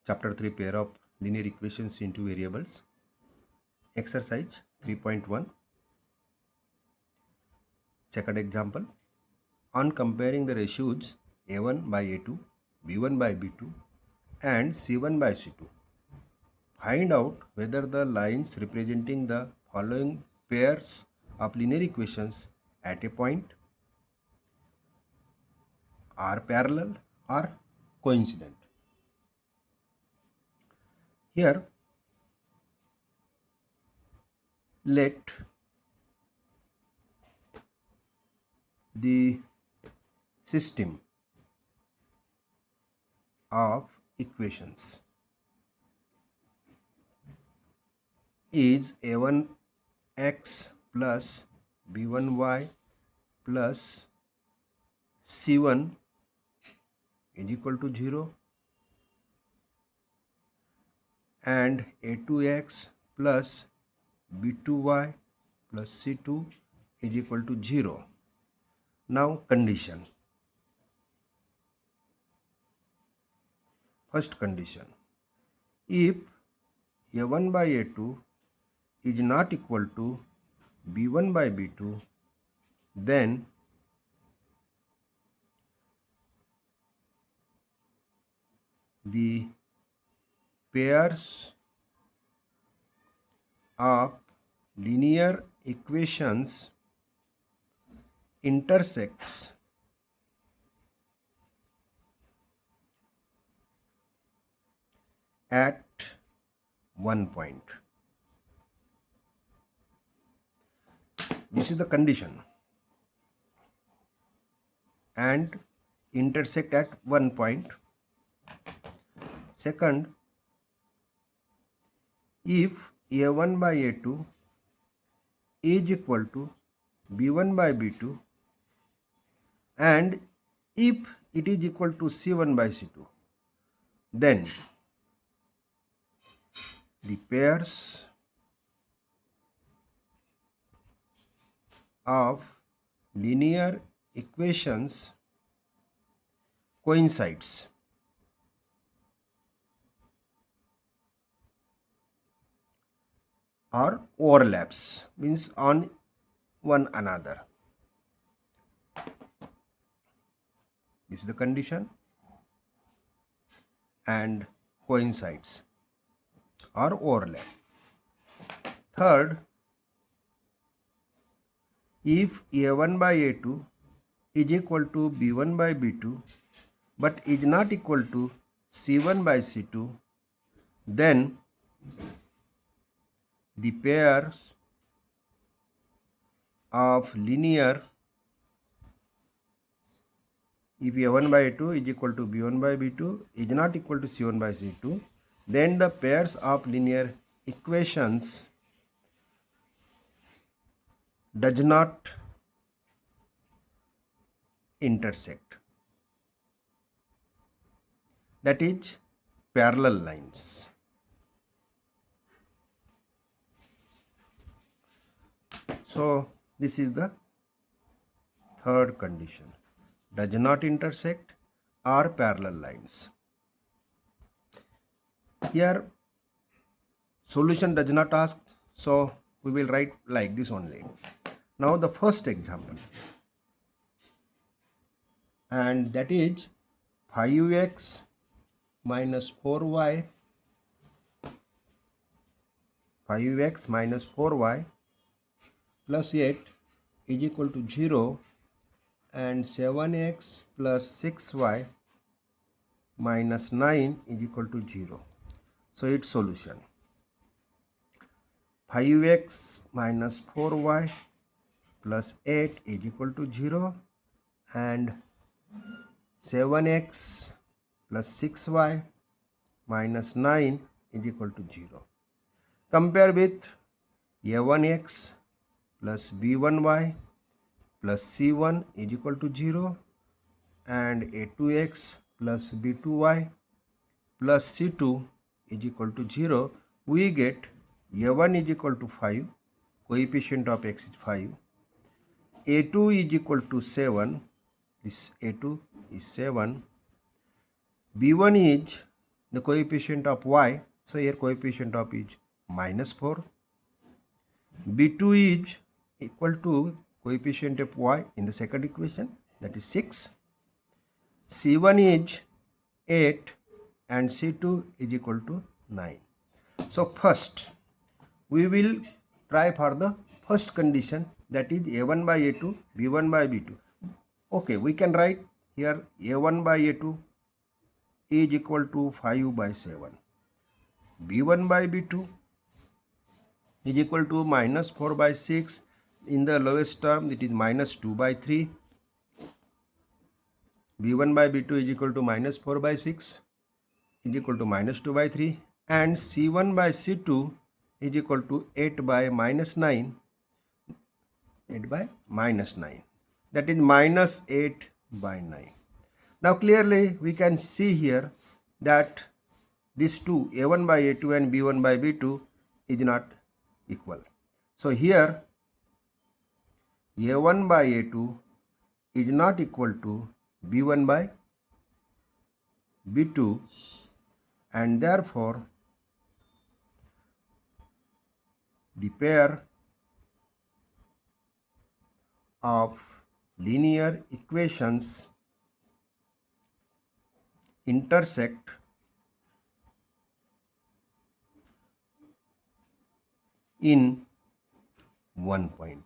Chapter 3 Pair of linear equations into variables. Exercise 3.1. Second example. On comparing the ratios a1 by a2, b1 by b2 and c1 by c2, find out whether the lines representing the following pairs of linear equations at a point are parallel or coincident. Here, let the system of equations is a1x plus b1y plus c1 is equal to 0 and a2x plus b2y plus c2 is equal to 0. Now condition. First condition. If a1 by a2 is not equal to b1 by b2, then the pairs of linear equations intersects at one point. This is the condition. And intersect at one point. Second, if a1 by a2 is equal to b1 by b2 and if it is equal to c1 by c2, then the pairs of linear equations coincides. Or overlaps, means on one another. This is the condition. And coincides or overlap. Third, if a1 by a2 is equal to b1 by b2 but is not equal to c1 by c2, then the pairs of linear, if a1 by a2 is equal to b1 by b2 is not equal to c1 by c2, then the pairs of linear equations does not intersect. That is parallel lines. So this is the third condition. Does not intersect are parallel lines. Here solution does not ask, so we will write like this only. Now the first example, and that is 5x minus 4y, 5x minus 4y plus 8 is equal to 0 and 7x plus 6y minus 9 is equal to 0. So its solution, 5x minus 4y plus 8 is equal to 0 and 7x plus 6y minus 9 is equal to 0. Compare with a1x plus b1y plus c1 is equal to 0 and a2x plus b2y plus c2 is equal to 0. We get a1 is equal to 5, coefficient of x is 5, a2 is equal to 7, this a2 is 7, b1 is the coefficient of y. So here coefficient of is -4. b2 is equal to coefficient of y in the second equation, that is 6. c1 is 8 and c2 is equal to 9. So first we will try for the first condition, that is a1 by a2, b1 by b2. Okay, we can write here a1 by a2 is equal to 5 by 7. b1 by b2 is equal to -4 by 6. In the lowest term, it is -2 by 3. b1 by b2 is equal to -4 by 6 is equal to -2 by 3. And c1 by c2 is equal to 8 by -9. 8 by -9. That is -8 by 9. Now clearly we can see here that these two, a1 by a2 and b1 by b2, is not equal. So here a1 by a2 is not equal to b1 by b2, and therefore the pair of linear equations intersect in one point.